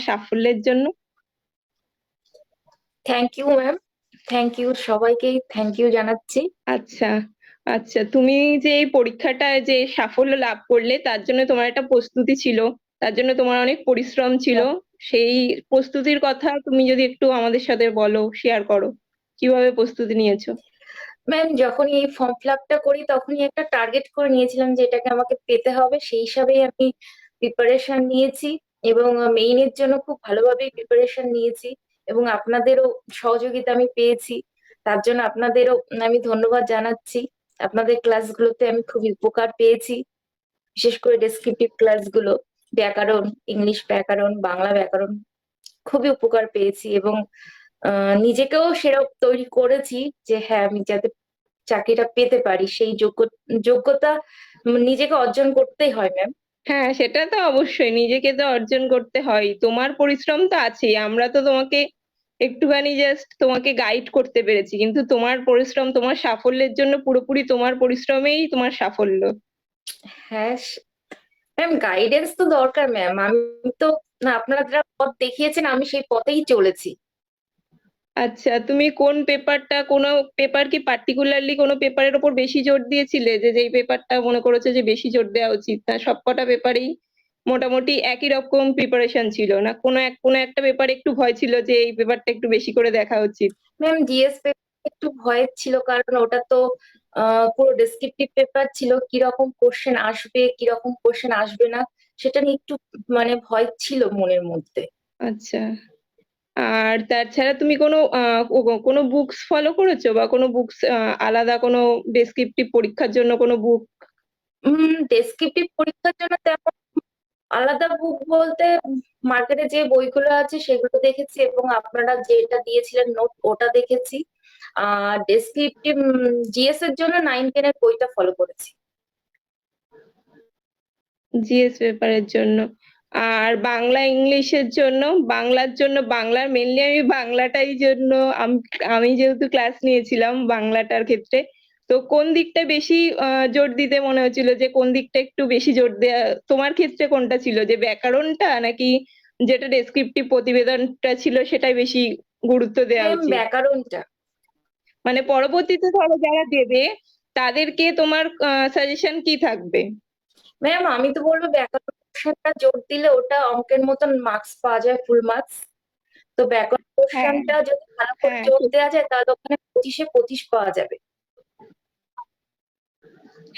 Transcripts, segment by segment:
সাফল্যের জন্য? Thank you ma'am, thank you, সবাইকেই থ্যাংক ইউ জানাচ্ছি। আচ্ছা আচ্ছা, তুমি যে এই পরীক্ষাটায় যে সাফল্য লাভ করলে তার জন্য তোমার একটা প্রস্তুতি ছিল, তার জন্য তোমার অনেক পরিশ্রম ছিল। সেই প্রস্তুতির কথা তুমি যদি একটু আমাদের সাথে বলো, শেয়ার করো, কিভাবে প্রস্তুতি নিয়েছো? ম্যাম, যখনই এই ফর্ম ফিল আপটা করি তখনই একটা টার্গেট করে নিয়েছিলাম যে এটাকে আমাকে পেতে হবে, সেই হিসাবেই আমি প্রিপারেশন নিয়েছি এবং মেইনের জন্য খুব ভালোভাবেই প্রিপারেশন নিয়েছি এবং আপনাদেরও সহযোগিতা আমি পেয়েছি। তার জন্য আপনাদেরও আমি ধন্যবাদ জানাচ্ছি। আপনাদের ক্লাসগুলোতে আমি খুব উপকার পেয়েছি, বিশেষ করে ডেসক্রিপটিভ ক্লাসগুলো, ব্যাকরণ, ইংলিশ ব্যাকরণ, বাংলা ব্যাকরণ খুবই উপকার পেয়েছি এবং নিজেকেও সেরকম তৈরি করেছি যে হ্যাঁ, আমি যাতে চাকরিটা পেতে পারি সেই যোগ্যতা নিজেকে অর্জন করতেই হয় ম্যাম। হ্যাঁ, সেটা তো অবশ্যই নিজেকে তো অর্জন করতে হয়, তোমার পরিশ্রম তো আছেই। আমরা তো তোমাকে একটুখানি জাস্ট তোমাকে গাইড করতে পেরেছি, কিন্তু তোমার পরিশ্রম, তোমার সাফল্যের জন্য পুরোপুরি তোমার পরিশ্রমেই তোমার সাফল্য। হ্যাঁ ম্যাম, গাইডেন্স তো দরকার ম্যাম। আমি তো, না, আপনারা যারা পথ দেখিয়েছেন আমি সেই পথেই চলেছি। আচ্ছা, তুমি কোন পেপারটা, কোনো পেপার কি পার্টিকুলারলি কোনো পেপারের উপর বেশি জোর দিয়েছিলে, যে যেই পেপারটা মনে করেছো যে বেশি জোর দেওয়া উচিত? না সবকটা পেপারেই মোটামুটি একই রকম প্রিপারেশন ছিল, না কোনো একটা পেপারে একটু ভয় ছিল যে এই পেপারটা একটু বেশি করে দেখা উচিত? ম্যাম, জিএস পেপার একটু ভয়ের ছিল, কারণ ওটা তো পুরো ডেসক্রিপটিভ পেপার ছিল। কিরকম কোশ্চেন আসবে, কিরকম কোশ্চেন আসবে না, সেটা নিয়ে একটু ভয় ছিল মনের মধ্যে। আচ্ছা, আর তাছাড়া তুমি কোনো বুকস ফলো করেছো, বা কোনো বুকস আলাদা কোনো ডেসক্রিপটিভ পরীক্ষার জন্য কোনো বুক? ডেসক্রিপটিভ পরীক্ষার জন্য তেমন আলাদা বুক বলতে মার্কেটে যে বইগুলো আছে সেগুলো দেখেছি এবং আপনারা যেটা দিয়েছিলেন নোট ওটা দেখেছি। ডেসক্রিপটিভ জিএস এর জন্য 9-10 এর বইটা ফলো করেছি। জিএস পেপারের জন্য। আর বাংলা ইংলিশের জন্য? বাংলার জন্য, বাংলার মেনলি আমি বাংলাটাই জন্য আমি যেহেতু ক্লাস নিয়েছিলাম বাংলাটার ক্ষেত্রে, তো কোন দিকটা বেশি জোর দিতে মনে হচ্ছিল, যে কোন দিকটা একটু বেশি জোর দেয়া তোমার ক্ষেত্রে কোনটা ছিল, যে ব্যাকরণটা নাকি যেটা ডেসক্রিপটিভ প্রতিবেদনটা ছিল সেটাই বেশি গুরুত্ব দেওয়া ম্যাম, উচিত? ব্যাকরণটা। মানে পরবর্তীতে ধরো যারা দেবে তাদেরকে তোমার সাজেশন কি থাকবে? ম্যাম, আমি তো বলবো ব্যাকরণ পোর্শনটা জোর দিলে ওটা অঙ্কের মতন মার্কস পাওয়া যায়, ফুল মার্কস। তো ব্যাকরণ হ্যাঁ পোর্শনটা যদি ভালো করে হ্যাঁ জোর দেওয়া যায় তাহলে ওখানে 25-এ 25 পাওয়া যাবে।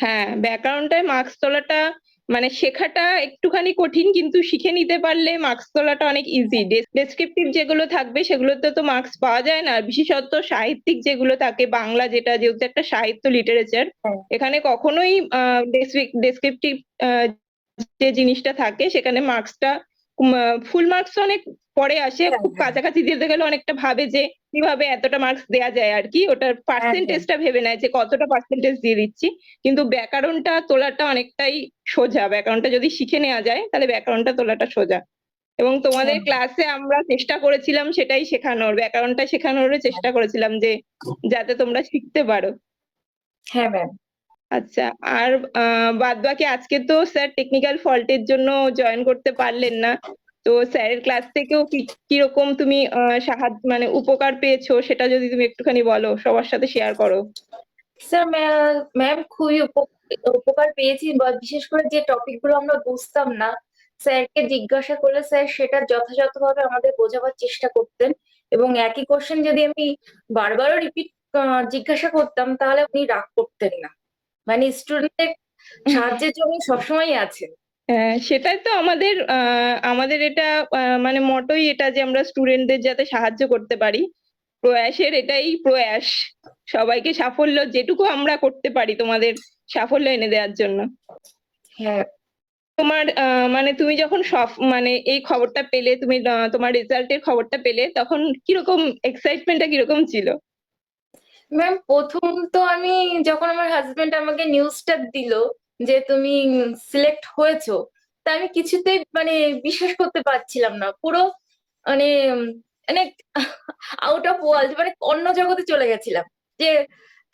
হ্যাঁ, ব্যাকরণটায় মার্কস তোলাটা মানে শেখাটা একটুখানি কঠিন, কিন্তু শিখে নিতে পারলে মার্কস তোলাটা অনেক ইজি। ডেসক্রিপটিভ যেগুলো থাকবে সেগুলোতে তো মার্কস পাওয়া যায় না, বিশেষত সাহিত্যিক যেগুলো থাকে, বাংলা যেটা যেহেতু একটা সাহিত্য লিটারেচার, হ্যাঁ, এখানে কখনোই ডেসক্রিপটিভ যে জিনিসটা থাকে সেখানে মার্কসটা ফুল মার্কস অনেক পরে আসে, হ্যাঁ, খুব হ্যাঁ, কাছাকাছি দিতে গেলে অনেকটা ভাবে যে কিভাবে এতটা মার্কস দেয়া যায় আর কি, ওটার হ্যাঁ, হ্যাঁ, পার্সেন্টেজটা ভেবে নেয় যে কতটা পার্সেন্টেজ দিয়ে দিচ্ছি। কিন্তু ব্যাকরণটা তোলাটা অনেকটাই সোজা, ব্যাকরণটা যদি শিখে নেওয়া যায় তাহলে ব্যাকরণটা তোলাটা সোজা। এবং তোমাদের হ্যাঁ, ক্লাসে আমরা চেষ্টা করেছিলাম সেটাই শেখানোর, ব্যাকরণটা শেখানোর চেষ্টা করেছিলাম, যে যাতে তোমরা শিখতে পারো। হ্যাঁ ম্যাম। আচ্ছা, আর বাদ বাকি আজকে তো স্যার টেকনিক্যাল ফল্টের জন্য জয়েন করতে পারলেন না, তো স্যারের ক্লাস থেকেও কিরকম তুমি সাহায্য মানে উপকার পেয়েছো সেটা যদি তুমি একটুখানি বলো, সবার সাথে শেয়ার করো। স্যার, ম্যাম খুবই উপকার পেয়েছি, বা বিশেষ করে যে টপিক গুলো আমরা বুঝতাম না স্যারকে জিজ্ঞাসা করলে স্যার সেটা যথাযথভাবে আমাদের বোঝাবার চেষ্টা করতেন। এবং একই কোশ্চেন যদি আমি বারবারও রিপিট জিজ্ঞাসা করতাম তাহলে উনি রাগ করতেন না। স্টুডেন্টদের সাহায্যের জন্য সবসময় আছেন। হ্যাঁ, সেটাই তো আমাদের আমাদের এটা মানে মটোই এটা, যে আমরা স্টুডেন্টদের যাতে সাহায্য করতে পারি। প্রয়াসের এটাই প্রয়াস, সবাইকে সাফল্য যেটুকু আমরা করতে পারি তোমাদের সাফল্য এনে দেওয়ার জন্য। হ্যাঁ তোমার মানে তুমি যখন মানে এই খবরটা পেলে, তুমি তোমার রেজাল্টের খবরটা পেলে, তখন কিরকম এক্সাইটমেন্টটা কিরকম ছিল? ম্যাম, প্রথম তো আমি যখন আমার হাজবেন্ড আমাকে নিউজটা দিল যে তুমি সিলেক্ট হয়েছো, তা আমি কিছুতেই বিশ্বাস করতে পারছিলাম না। পুরো মানে উম, মানে আউট অফ ওয়ার্ল্ড, অন্য জগতে চলে গেছিলাম। যে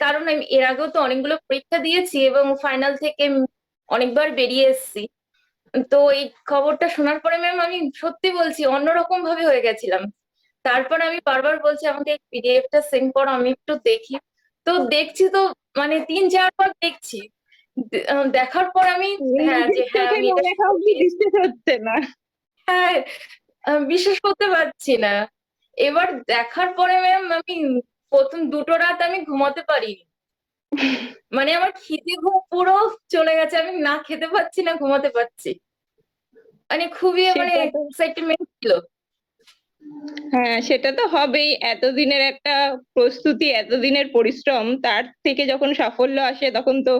কারণ আমি এর আগেও তো অনেকগুলো পরীক্ষা দিয়েছি এবং ফাইনাল থেকে অনেকবার বেরিয়ে এসেছি। তো এই খবরটা শোনার পরে ম্যাম আমি সত্যি বলছি অন্যরকম ভাবে হয়ে গেছিলাম। তারপর আমি বারবার বলছি আমাকে পিডিএফটা সেন্ড করো, আমি একটু দেখি। তো দেখছি তো মানে 3-4 বার দেখছি। দেখার পর আমি হ্যাঁ নিজের যে হ্যাঁ চোখে আমি না এটা দেখা অব্দি বিশ্বাস হচ্ছে না। হ্যাঁ বিশ্বাস করতে পারছি না। এবার দেখার পরে ম্যাম আমি প্রথম 2টো রাত আমি ঘুমাতে পারিনি। মানে আমার খিদে ঘুম পুরো চলে গেছে, আমি না খেতে পাচ্ছি না ঘুমাতে পারছি। মানে খুবই মানে সেটা তো, এক্সাইটমেন্ট ছিল। হ্যাঁ সেটা তো হবেই, এতদিনের একটা প্রস্তুতি, এতদিনের পরিশ্রম, তার থেকে যখন সাফল্য আসে তখন তো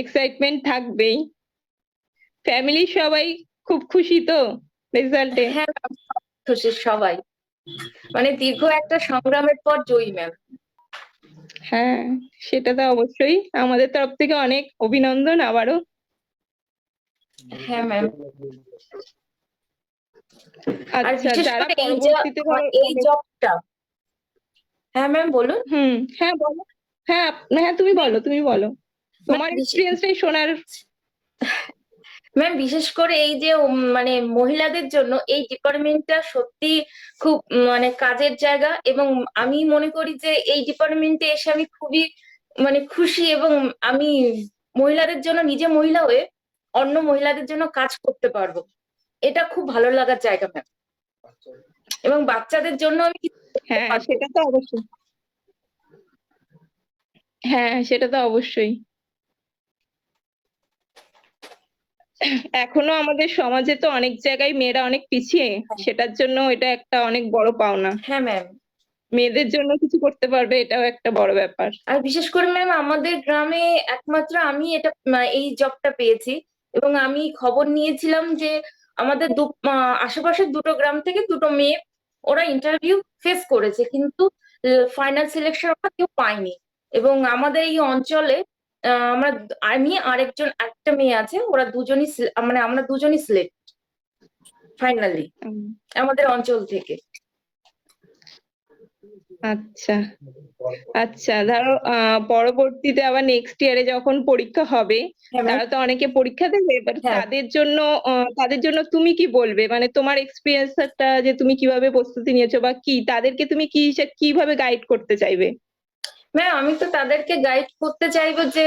এক্সাইটমেন্ট থাকবেই। ফ্যামিলির সবাই খুব খুশি তো রেজাল্টে? হ্যাঁ ma'am, খুশি সবাই। মানে দীর্ঘ একটা সংগ্রামের পর জয়ী ম্যাম। হ্যাঁ, সেটা তো অবশ্যই, আমাদের তরফ থেকে অনেক অভিনন্দন আবারও। হ্যাঁ ম্যাম। আর আচ্ছা, বিশেষ যারা করে পরবর্তীতে ধরো এই মানে, জবটা। হ্যাঁ ম্যাম বলুন। হ্যাঁ বলো। হ্যাঁ হ্যাঁ, তুমি ম্যাম বলো, তুমি বলো, তোমার বিশেষ এক্সপিরিয়েন্সটাই শোনার। ম্যাম বিশেষ করে এই যে মানে মহিলাদের জন্য এই ডিপার্টমেন্টটা সত্যি খুব মানে কাজের জায়গা, এবং আমি মনে করি যে এই ডিপার্টমেন্টে এসে আমি খুবই মানে খুশি, এবং আমি মহিলাদের জন্য নিজে মহিলা হয়ে অন্য মহিলাদের জন্য কাজ করতে পারবো। এটা খুব ভালো লাগার জায়গা ম্যাম, এবং বাচ্চাদের জন্য আমি কিছু করতে হ্যাঁ পারবো। সেটা তো অবশ্যই, হ্যাঁ সেটা তো অবশ্যই। এখনো আমাদের সমাজে তো অনেক জায়গায় মেয়েরা অনেক পিছিয়ে, সেটার জন্য এটা একটা অনেক বড় পাওনা। হ্যাঁ ম্যাম। মেয়েদের জন্য কিছু করতে পারবে, এটাও একটা বড় ব্যাপার। আর বিশেষ করে ম্যাম আমাদের গ্রামে একমাত্র আমি এটা এই জবটা পেয়েছি। এবং আমি খবর নিয়েছিলাম যে আমাদের আশেপাশের 2টো গ্রাম থেকে 2টো মেয়ে ওরা ইন্টারভিউ ফেস করেছে, কিন্তু ফাইনাল সিলেকশন ওরা কেউ পায়নি। এবং আমাদের এই অঞ্চলে আমি একটা মেয়ে আছে, ওরা দুজনই মানে আমরা দুজনই সিলেক্ট ফাইনালি উম, আমাদের অঞ্চল থেকে। আচ্ছা আচ্ছা, ধরো পরবর্তীতে আবার নেক্সট ইয়ারে যখন পরীক্ষা হবে, হ্যাঁ ম্যাম। তারা তো অনেকে পরীক্ষা দেবে, এবার হ্যাঁ তাদের জন্য তুমি কি বলবে, মানে তোমার এক্সপিরিয়েন্সটা যে তুমি কিভাবে প্রস্তুতি নিয়েছো, বা কি তাদেরকে তুমি কিভাবে গাইড করতে চাইবে? ম্যাম আমি তো তাদেরকে গাইড করতে চাইবো যে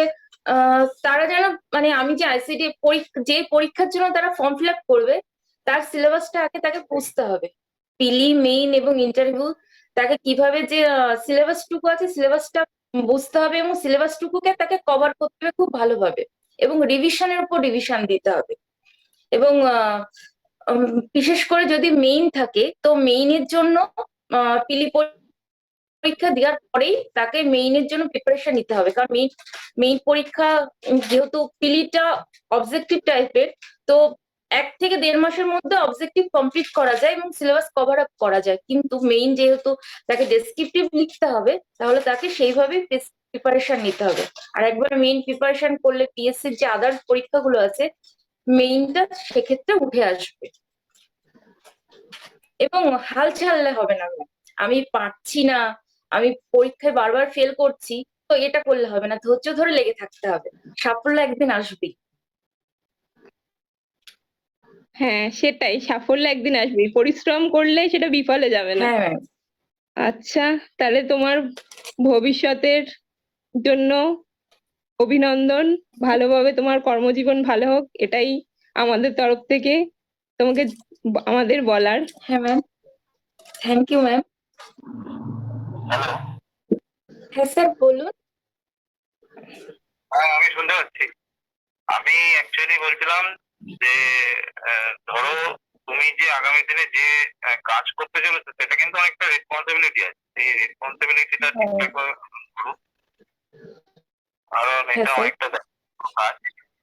তারা যেন মানে আমি যে আইসিডি যে পরীক্ষার জন্য তারা ফর্ম ফিল আপ করবে তার সিলেবাসটা আগে তাকে বুঝতে হবে। পিলি মেইন এবং ইন্টারভিউ তাকে কিভাবে যে সিলেবাস টুকু আছে সিলেবাসটা বুঝতে হবে, এবং সিলেবাস টুকুকে তাকে কভার করতে হবে খুব ভালোভাবে, এবং রিভিশনের উপর রিভিশন দিতে হবে। এবং বিশেষ করে যদি মেইন থাকে তো মেইনের জন্য পিলি পরীক্ষা দেওয়ার পরেই তাকে মেইনের জন্য প্রিপারেশন নিতে হবে, কারণ মেইন পরীক্ষা যেহেতু পিলিটা অবজেক্টিভ টাইপের, তো 1 থেকে 1.5 মাসের মধ্যে অবজেক্টিভ কমপ্লিট করা যায় এবং সিলেবাস কভার আপ করা যায়। কিন্তু মেইন যেহেতু তাকে ডেসক্রিপটিভ লিখতে হবে, তাহলে তাকে সেইভাবে প্রিপারেশন নিতে হবে। আর একবার মেইন প্রিপারেশন করলে পিএসসির যে আদার্স পরীক্ষাগুলো আছে মেইনটা সেক্ষেত্রে উঠে আসবে। এবং হাল ছাড়লে হবে না ma'am। আমি পারছি না, আমি পরীক্ষায় বারবার ফেল করছি, তো এটা করলে হবে না, ধৈর্য ধরে লেগে থাকতে হবে। সাফল্য একদিন আসবেই। হ্যাঁ সেটাই, সাফল্য একদিন আসবে, পরিশ্রম করলে সেটা বিফলে যাবে না। হ্যাঁ ম্যাম। আচ্ছা, তাহলে তোমার ভবিষ্যতের জন্য অভিনন্দন, ভালোভাবে তোমার কর্মজীবন ভালো হোক, এটাই আমাদের তরফ থেকে তোমাকে আমাদের বলার। হ্যাঁ ma'am. Thank you ma'am. Hello. হ্যাঁ স্যার বলুন। হ্যাঁ, আমি শুনতে পাচ্ছি। আমি অ্যাকচুয়ালি বলছিলাম যে ধরো তুমি যে আগামী দিনে যে কাজ করতে চলেছো সেটা কিন্তু অনেকটা রেসপন্সিবিলিটি আছে, সেই রেসপন্সিবিলিটিটা ঠিকঠাক ভাবে করো, কারণ হ্যাঁ এটা স্যার। অনেকটা দায়িত্ব কাজ।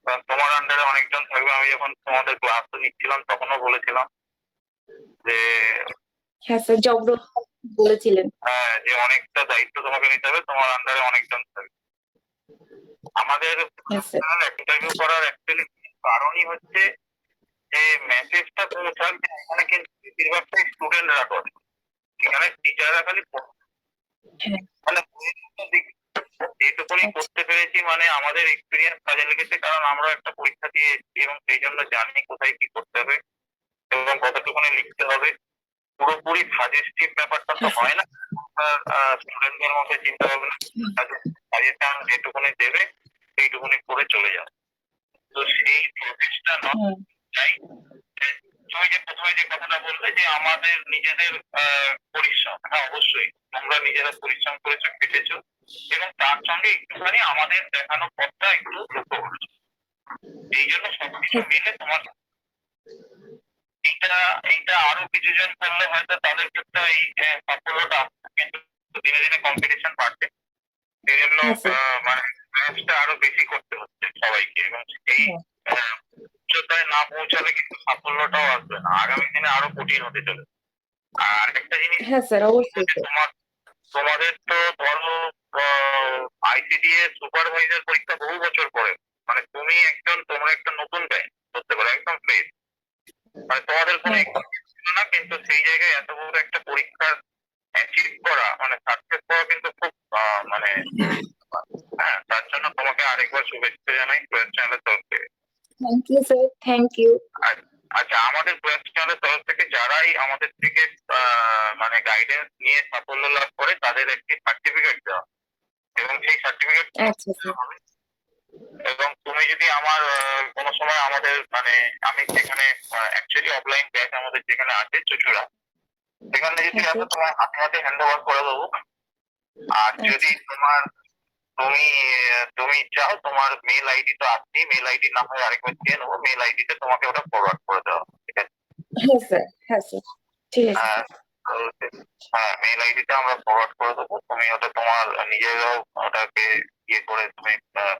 কারণ তোমার আন্ডারে অনেকজন থাকবে, আমি যখন তোমাদের ক্লাস নিচ্ছিলাম তখনও বলেছিলাম যে হ্যাঁ স্যার জব বলেছিলেন। হ্যাঁ, যে অনেকটা দায়িত্ব তোমাকে নিতে হবে, তোমার আন্ডারে অনেকজন থাকবে। আমাদের হ্যাঁ স্যার। ইন্টারভিউ করার অ্যাকচুয়ালি কারণই হচ্ছে যে মেসেজটা পৌঁছাক যে এখানে কিন্তু বেশিরভাগটাই স্টুডেন্টরা করে, এখানে টিচাররা খালি হ্যাঁ মানে যেটুকুনি করতে পেরেছি মানে আমাদের এক্সপিরিয়েন্স কাজে লেগেছে, কারণ আমরা একটা পরীক্ষা দিয়ে এসেছি এবং সেই জন্য জানি কোথায় কি করতে হবে এবং কতটুকুনি লিখতে হবে। পুরোপুরি সাজেস্টিভ ব্যাপারটা তো হয় না, স্টুডেন্টদের মধ্যে চিন্তা ভাবনা সাজেশন যেটুকুনি দেবে সেইটুকুনি করে চলে যাবে। তো সেই প্রসেসটা নয়। তুমি যে প্রথমে যে কথাটা বললে যে আমাদের নিজেদের পরিশ্রম, হ্যাঁ অবশ্যই তোমরা নিজেরা পরিশ্রম করেছো, কেটেছো এবং তার সঙ্গে একটুখানি আমাদের দেখানো পথটা একটু লক্ষ্য করেছো। এই জন্য সবকিছু মিলে তোমার এইটা আরো কিছু জন করলে হয়তো তাদের ক্ষেত্রে এই সাফল্যটা আসছে, কিন্তু দিনে দিনে কম্পিটিশন বাড়ছে, সেই জন্য মানে প্রয়াসটা আরো বেশি করতে হচ্ছে সবাইকে, এবং এই উচ্চতায় না পৌঁছালে কিন্তু সাফল্যটাও আসবে না, আগামী দিনে আরো কঠিন হতে চলেছে। আর একটা জিনিস তোমাদের তো ধরো আইসিডিএস সুপারভাইজার পরীক্ষা বহু বছর পরে, মানে তুমি তোমরা একটা নতুন ব্যাচ করতে পারো, একদম ফ্রেশ, মানে তোমাদের কোনো ছিল না, কিন্তু সেই জায়গায় এত বড় একটা পরীক্ষার অ্যাচিভ করা মানে সাকসেস করা কিন্তু খুব মানে হ্যাঁ, তার জন্য তোমাকে আরেকবার শুভেচ্ছা জানাই প্রয়াস চ্যানেলের তরফ থেকে। Thank you sir, thank you. আচ্ছা, আমাদের প্রয়াস চ্যানেলের তরফ থেকে যারাই আমাদের থেকে মানে গাইডেন্স নিয়ে সাফল্য লাভ করে তাদের একটি সার্টিফিকেট দেওয়া, এবং সেই সার্টিফিকেট হবে। এবং তুমি যদি আমার কোনো সময় আমাদের মানে আমি যেখানে অ্যাকচুয়ালি অফলাইন ব্যাচ আমাদের যেখানে আছে চুচুড়া, সেখানে যদি আসো তোমার হাতে হাতে হ্যান্ড ওভার করে দেবো। আর যদি তুমি চাও, তোমার মেল আইডি তো আসছেই, মেল আইডি না হয় আরেকবার দিয়ে নেবো, মেল আইডিতে তোমাকে ওটা ফরওয়ার্ড করে দেওয়া, ঠিক আছে? হ্যাঁ স্যার, ঠিক আছে। হ্যাঁ, মেল আইডিটা আমরা ফরওয়ার্ড করে দেবো, তুমি ওটা তোমার নিজেরাও ওটাকে ইয়ে করে তুমি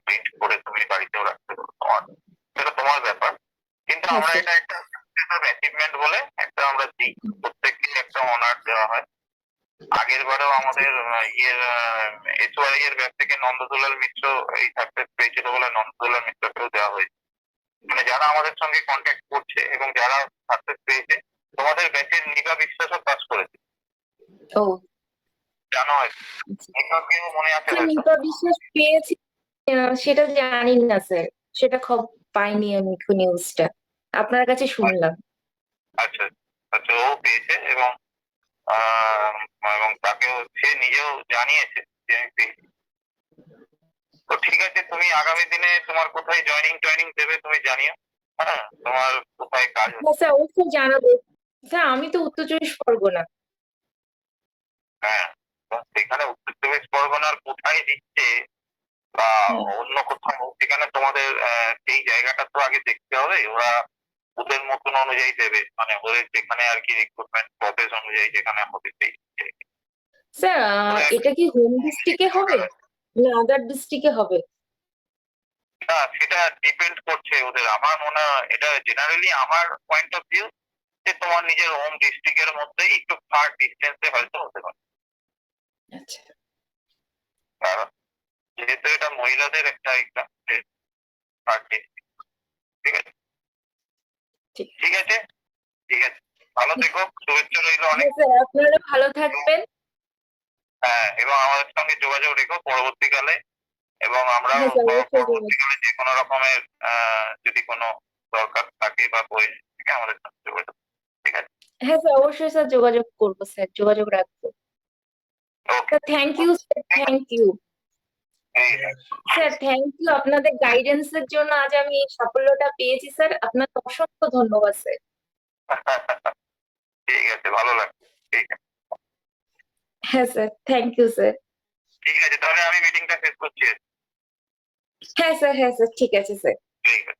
প্রিন্ট করে তুমি বাড়িতেও রাখতে পারো, সেটা তোমার ব্যাপার। কিন্তু আমরা এটা একটা অ্যাচিভমেন্ট বলে একটা আমরা দিই, প্রত্যেককে একটা অনার দেওয়া হয়। আগের বারেও আমাদের এসওয়াই এর ব্যাচ থেকে নন্দদুলাল মিত্র এই সাকসেস পেয়েছিল বলে নন্দদুলাল মিত্রকেও দেওয়া হয়েছে। মানে যারা আমাদের সঙ্গে কন্ট্যাক্ট করছে এবং যারা সাকসেস পেয়েছে, তোমাদের ব্যাচের নিগা বিশ্বাসও পাস করেছে, জানো হয়তো, নিগাকেও মনে আছে হয়তো। নিগা বিশ্বাস পেয়েছি সেটা জানি না স্যার, সেটা খবর পাইনি আমি নিউজটা, আপনার কাছে শুনলাম। আচ্ছা আচ্ছা, ও পেয়েছে এবং এবং তাকেও সে নিজেও জানিয়েছে যে আমি পেয়েছি। তো ঠিক আছে, তুমি আগামী দিনে তোমার কোথায় জয়েনিং দেবে তুমি জানিও, হ্যাঁ, তোমার কোথায় কাজ হচ্ছে। স্যার অবশ্যই জানাবো স্যার, আমি তো উত্তর চব্বিশ পরগনা। হ্যাঁ, সেখানে উত্তর চব্বিশ পরগনার কোথায় দিচ্ছে বা অন্য কোথাও, সেখানে তোমাদের সেই জায়গাটা তো আগে দেখতে হবে, ওরা ওদের মতন অনুযায়ী দেবে, মানে ওদের যেখানে আর কি রিক্রুটমেন্ট প্রসেস অনুযায়ী যেখানে হবে সেই। স্যার এটা কি হোম ডিস্ট্রিক্টে হবে না আদার ডিস্ট্রিক্টে হবে? না, সেটা ডিপেন্ড করছে ওদের, আমার মনে হয় এটা জেনারেলি আমার পয়েন্ট অফ ভিউ যে তোমার নিজের হোম ডিস্ট্রিক্টের মধ্যেই একটু ফার ডিস্টেন্সে হয়তো হতে পারে। আচ্ছা, কারণ যেহেতু এটা মহিলাদের একটা এক্সাম, ফার ডিস্ট্রিক্ট। ঠিক আছে, ঠিক আছে, ঠিক আছে, ভালো থেকো, শুভেচ্ছা রইল অনেক। স্যার আপনারা ভালো থাকবেন। হ্যাঁ, এবং আমাদের সঙ্গে যোগাযোগ রেখো পরবর্তীকালে, এবং আমরা পরবর্তীকালে যে কোনো রকমের যদি কোনো দরকার থাকে বা প্রয়োজন থাকে আমাদের সঙ্গে যোগাযোগ, ঠিক আছে? হ্যাঁ স্যার, অবশ্যই স্যার যোগাযোগ করবো, স্যার যোগাযোগ রাখবো। Thank you sir, thank you sir, thank you আপনাদের গাইডেন্সের জন্য আজ আমি এই সাফল্যটা পেয়েছি স্যার, আপনাকে অসংখ্য ধন্যবাদ স্যার। ঠিক আছে, ভালো লাগছে, ঠিক আছে। হ্যাঁ স্যার, থ্যাংক ইউ স্যার। ঠিক আছে, তাহলে আমি মিটিংটা শেষ করছি। হ্যাঁ স্যার, হ্যাঁ স্যার, ঠিক আছে স্যার। ঠিক আছে।